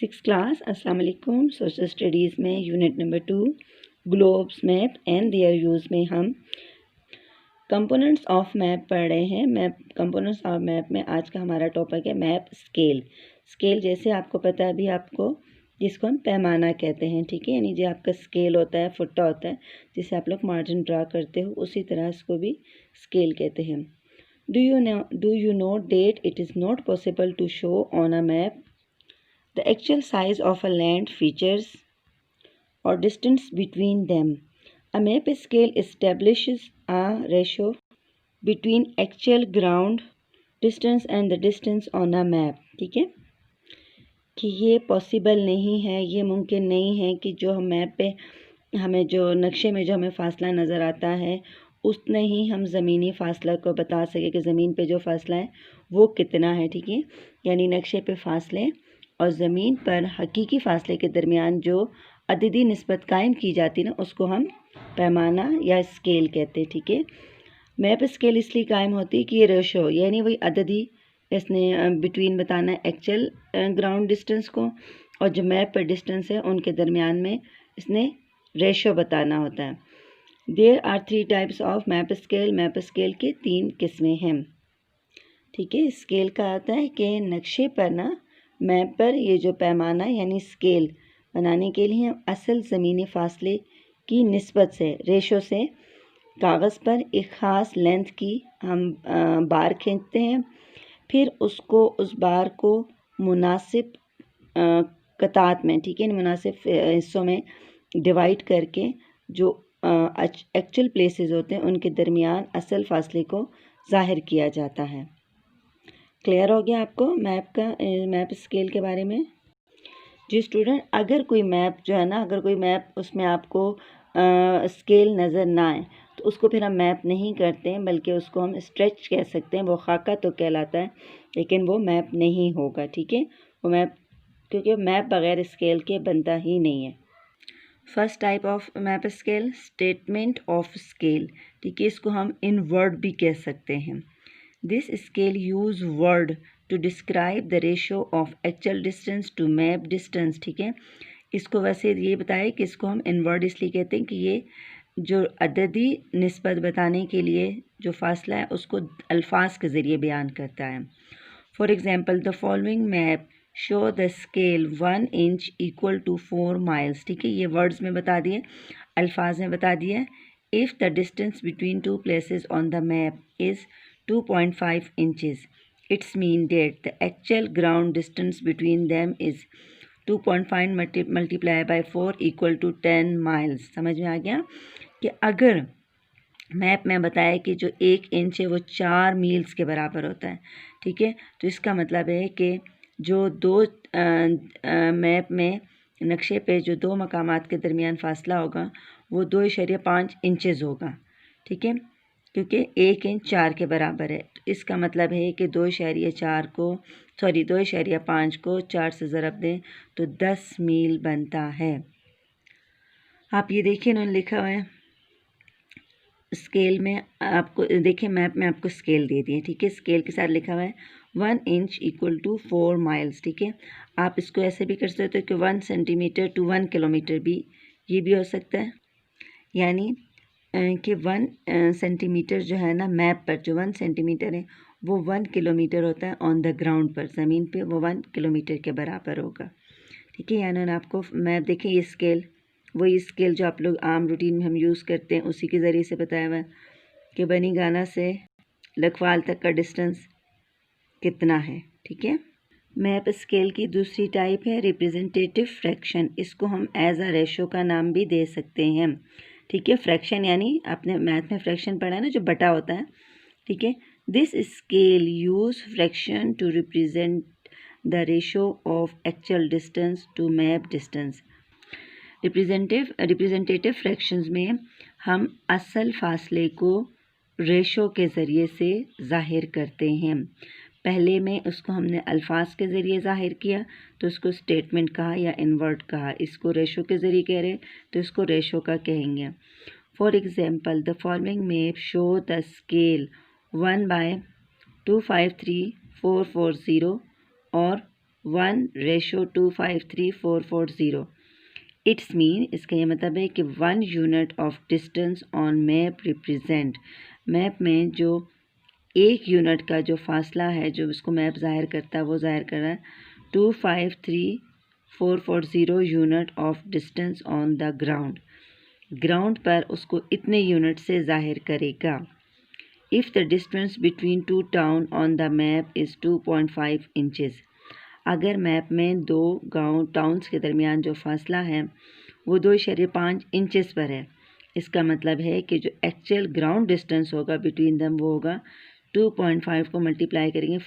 Six class अस्सलाम वालेकुम। Social studies में unit number 2 globes map and their use में हम कंपोनेंट्स ऑफ मैप पढ़ रहे हैं। कंपोनेंट्स ऑफ मैप में आज का हमारा टॉपिक है मैप स्केल। स्केल जैसे आपको पता है अभी आपको, जिसको हम पैमाना कहते हैं, ठीक है। यानी जो आपका स्केल होता है, फुट्टा होता है, जिसे आप लोग मार्जिन ड्रा करते हो, उसी तरह इसको भी स्केल कहते हैं। Do you know that it is not possible to show on a map the actual size of a land, features or distance between them. A map scale establishes a ratio between actual ground distance and the distance on a map. ठीक है कि ये possible नहीं है, ये मुमकिन नहीं है कि जो हम मैप पे हमें जो नक्शे में जो हमें फ़ासला नज़र आता है उतने ही हम ज़मीनी फ़ासला को बता सके कि ज़मीन पे जो फ़ासला है वो कितना है, ठीक है। यानी नक्शे पे फ़ासले और ज़मीन पर हकीकी फ़ासले के दरमियान जो अददी निस्बत कायम की जाती है ना, उसको हम पैमाना या स्केल कहते हैं, ठीक है। मैप स्केल इसलिए कायम होती है कि ये रेशो यानी वही अददी इसने बिटवीन बताना है एक्चुअल ग्राउंड डिस्टेंस को, और जो मैप पर डिस्टेंस है उनके दरमियान में इसने रेशो बताना होता है। There are 3 types of map scale. Map scale के 3 किस्में हैं, ठीक है। स्केल का आता है कि नक्शे पर ना, मैप पर ये जो पैमाना यानी स्केल बनाने के लिए हम असल ज़मीनी फ़ासले की निस्बत से, रेशो से कागज़ पर एक ख़ास लेंथ की हम बार खींचते हैं, फिर उस बार को मुनासिब कतात में, ठीक है, मुनासिब हिस्सों में डिवाइड करके जो एक्चुअल प्लेसेस होते हैं उनके दरमियान असल फ़ासले को ज़ाहिर किया जाता है। क्लियर हो गया आपको मैप स्केल के बारे में? जी स्टूडेंट, अगर कोई मैप जो है ना, अगर कोई मैप उसमें आपको स्केल नज़र ना आए तो उसको फिर हम मैप नहीं करते हैं, बल्कि उसको हम स्ट्रेच कह सकते हैं। वो खाका तो कहलाता है लेकिन वो मैप नहीं होगा, ठीक है। वो मैप, क्योंकि मैप बग़ैर स्केल के बनता ही नहीं है। First type of map scale, statement of scale, ठीक है। इसको हम इन वर्ड भी कह सकते हैं। This scale use word to describe the ratio of actual distance to map distance, ठीक है। इसको वैसे ये बताए कि इसको हम इन वर्ड इसलिए कहते हैं कि ये जो अददी निस्बत बताने के लिए जो फ़ासला है उसको अल्फाज के ज़रिए बयान करता है। For example, the following map show the scale 1 inch equal to 4 miles, ठीक है। ये वर्ड्स में बता दिए, अल्फाज में बता दिया। If the distance between 2 places on the map is 2.5 inches, it's mean that the actual ground distance between them is 2.5 multiply by 4 equal to 10 miles। समझ में आ गया कि अगर मैप में बताया कि जो 1 इंच है वो 4 मील्स के बराबर होता है, ठीक है। तो इसका मतलब है कि जो दो मैप में नक्शे पे जो दो मकामात के दरमियान फ़ासला होगा वो 2.5 इंचज़ होगा, ठीक है, क्योंकि 1 इंच 4 के बराबर है। तो इसका मतलब है कि 2.5 को 4 से ज़रब दें तो 10 मील बनता है। आप ये देखिए, उन्होंने लिखा हुआ है स्केल में, आपको देखिए मैप में आपको स्केल दे दिए, ठीक है। स्केल के साथ लिखा हुआ है 1 इंच इक्वल टू 4 माइल्स, ठीक है। आप इसको ऐसे भी कर सकते हो कि 1 सेंटीमीटर टू 1 किलोमीटर भी, ये भी हो सकता है। यानी कि 1 सेंटीमीटर जो है ना, मैप पर जो 1 सेंटीमीटर है वो 1 किलोमीटर होता है ऑन द ग्राउंड पर, ज़मीन पे वो 1 किलोमीटर के बराबर होगा, ठीक है। यानी आपको मैप देखें, ये स्केल वही स्केल जो आप लोग आम रूटीन में हम यूज़ करते हैं उसी के ज़रिए से बताया हुआ है कि बनी गाना से लखवाल तक का डिस्टेंस कितना है, ठीक है। मैप स्केल की दूसरी टाइप है रिप्रेजेंटेटिव फ्रैक्शन। इसको हम एज अ रेशो का नाम भी दे सकते हैं, ठीक है। फ्रैक्शन यानी आपने मैथ में फ्रैक्शन पढ़ा है ना, जो बटा होता है, ठीक है। This scale use fraction to represent the ratio of actual distance to map distance. Representative fractions में हम असल फासले को रेशो के ज़रिए से ज़ाहिर करते हैं। पहले में उसको हमने अल्फाज के ज़रिए ज़ाहिर किया तो उसको स्टेटमेंट कहा या इनवर्ट कहा। इसको रेशो के ज़रिए कह रहे तो इसको रेशो का कहेंगे। For example, the following map show the scale 1/253440 और 1:253,440। इट्स मीन, इसका ये मतलब है कि 1 unit of distance on map represent, map में जो 1 यूनिट का जो फासला है जो उसको मैप ज़ाहिर करता है वो ज़ाहिर कर रहा है 253,440 unit of distance on the ground. Ground पर उसको इतने यूनिट से ज़ाहिर करेगा। If the distance between two town on the map is 2.5 inches, अगर मैप में दो गांव टाउन्स के दरमियान जो फासला है वो 2.5 इंचज़ पर है, इसका मतलब है कि जो एक्चुअल ग्राउंड डिस्टेंस होगा बिटवीन दम वो होगा 2.5 को मल्टीप्लाई करेंगे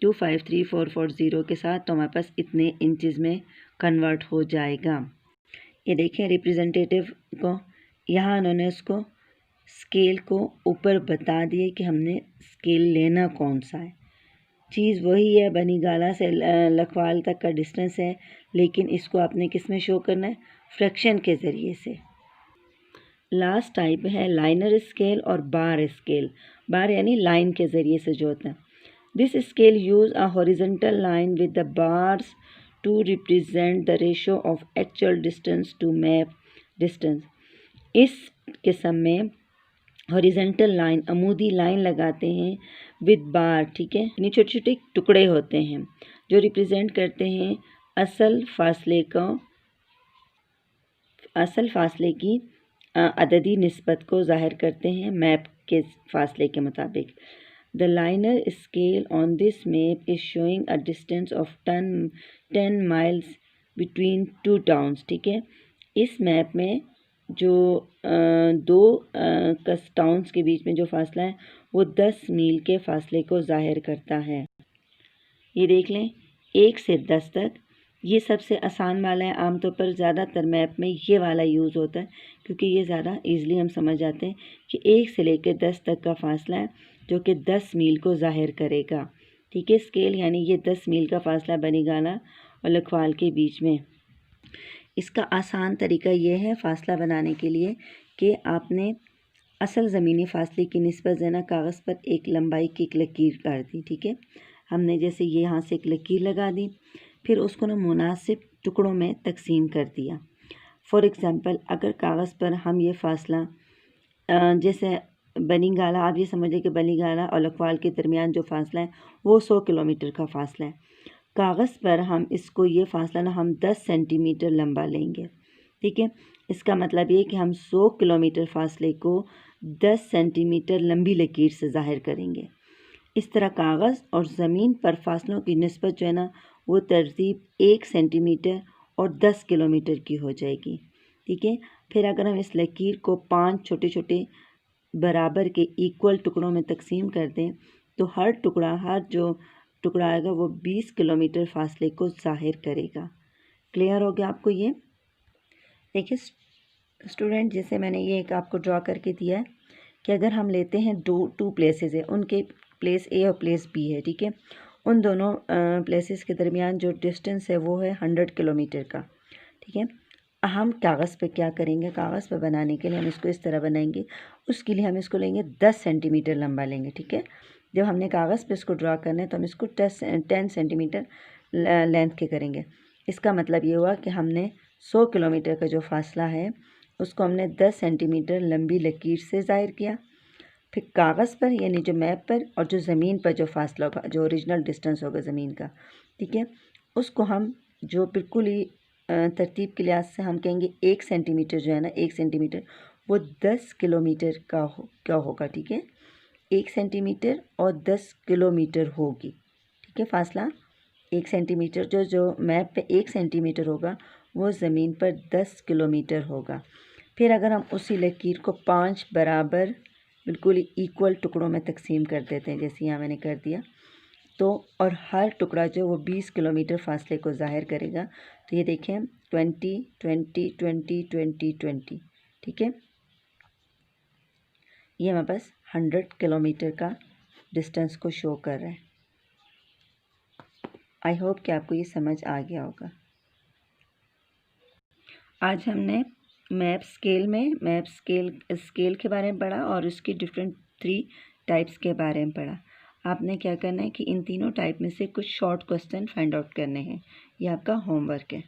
253,440 के साथ तो हमारे पास इतने इंचज़ में कन्वर्ट हो जाएगा। ये देखें रिप्रेजेंटेटिव को, यहाँ उन्होंने उसको स्केल को ऊपर बता दिए कि हमने स्केल लेना कौन सा है। चीज़ वही है, बनीगाला से लखवाल तक का डिस्टेंस है, लेकिन इसको आपने किस में शो करना है, फ्रैक्शन के ज़रिए से। लास्ट टाइप है लाइनर स्केल और बार स्केल। बार यानी लाइन के ज़रिए से जो होता है। This scale use a horizontal line with the bars to represent the ratio of actual distance to map distance. इस किस्म में हॉरिजॉन्टल लाइन, अमूदी लाइन लगाते हैं विद बार, ठीक है, यानी छोटे छोटे टुकड़े होते हैं जो रिप्रेजेंट करते हैं असल फासले की अददी निस्बत को ज़ाहिर करते हैं मैप के फासले के मुताबिक। The liner scale on this map is showing a distance of 10 miles between two towns, ठीक है। इस मैप में जो दो टाउन्स के बीच में जो फासला है वो 10 मील के फासले को ज़ाहिर करता है। ये देख लें 1 से 10 तक, ये सबसे आसान वाला है। आमतौर पर ज़्यादातर मैप में ये वाला यूज़ होता है क्योंकि ये ज़्यादा ईज़िली हम समझ जाते हैं कि 1 से लेकर 10 तक का फासला है जो कि 10 मील को ज़ाहिर करेगा, ठीक है। स्केल यानी ये 10 मील का फासला बनीगाला और लखवाल के बीच में। इसका आसान तरीका ये है फ़ासला बनाने के लिए कि आपने असल ज़मीनी फ़ासले की निस्बत देना, कागज़ पर एक लंबाई की एक लकीर काट दी, ठीक है। हमने जैसे ये यहाँ से एक लकीर लगा दी, फिर उसको ना मुनासिब टुकड़ों में तकसीम कर दिया। फॉर एग्ज़ाम्पल, अगर कागज़ पर हम ये फ़ासला जैसे बनीगाला, आप ये समझिए कि बनीगाला और लखवाल के दरमियान जो फ़ासला है वो 100 किलोमीटर का फ़ासला है। कागज़ पर हम इसको ये फ़ासला ना हम 10 सेंटीमीटर लंबा लेंगे, ठीक है। इसका मतलब ये कि हम 100 किलोमीटर फ़ासले को 10 सेंटीमीटर लंबी लकीर से ज़ाहिर करेंगे। इस तरह कागज़ और ज़मीन पर फासलों की निस्बत जो है ना वो तरतीब 1 सेंटीमीटर और 10 किलोमीटर की हो जाएगी, ठीक है। फिर अगर हम इस लकीर को 5 छोटे छोटे बराबर के इक्वल टुकड़ों में तकसीम कर दें तो हर जो टुकड़ा आएगा वो 20 किलोमीटर फासले को ज़ाहिर करेगा। क्लियर हो गया आपको ये? देखिए स्टूडेंट, जैसे मैंने ये एक आपको ड्रॉ करके दिया है कि अगर हम लेते हैं टू प्लेसेस है, उनके प्लेस ए और प्लेस बी है, ठीक है। उन दोनों प्लेसेस के दरमियान जो डिस्टेंस है वो है 100 किलोमीटर का, ठीक है। हम कागज़ पे क्या करेंगे, कागज़ पे बनाने के लिए हम इसको इस तरह बनाएंगे। उसके लिए हम इसको लेंगे 10 सेंटीमीटर लंबा लेंगे, ठीक है। जब हमने कागज़ पे इसको ड्रा करना है तो हम इसको 10 सेंटीमीटर लेंथ के करेंगे। इसका मतलब ये हुआ कि हमने 100 किलोमीटर का जो फासला है उसको हमने 10 सेंटीमीटर लंबी लकीर से ज़ाहिर किया। फिर कागज़ पर यानी जो मैप पर और जो ज़मीन पर जो फासला होगा, जो ओरिजिनल डिस्टेंस होगा ज़मीन का, ठीक है, उसको हम जो बिल्कुल ही तरतीब के लिहाज से हम कहेंगे 1 सेंटीमीटर जो है ना, 1 सेंटीमीटर वो 10 किलोमीटर का क्या होगा, ठीक है। 1 सेंटीमीटर और 10 किलोमीटर होगी, ठीक है। फासला 1 सेंटीमीटर जो मैप पे 1 सेंटीमीटर होगा वो ज़मीन पर 10 किलोमीटर होगा। फिर अगर हम उसी लकीर को 5 बराबर बिल्कुल इक्वल टुकड़ों में तकसीम कर देते हैं, जैसे यहाँ मैंने कर दिया, तो और हर टुकड़ा जो वो 20 किलोमीटर फासले को ज़ाहिर करेगा। तो ये देखें 20 20 20 20 20, ठीक है। ये हमारे पास 100 किलोमीटर का डिस्टेंस को शो कर रहा है। आई होप कि आपको ये समझ आ गया होगा। आज हमने मैप स्केल के बारे में पढ़ा और उसकी डिफरेंट 3 टाइप्स के बारे में पढ़ा। आपने क्या करना है कि इन तीनों टाइप में से कुछ शॉर्ट क्वेश्चन फाइंड आउट करने हैं। ये आपका होमवर्क है।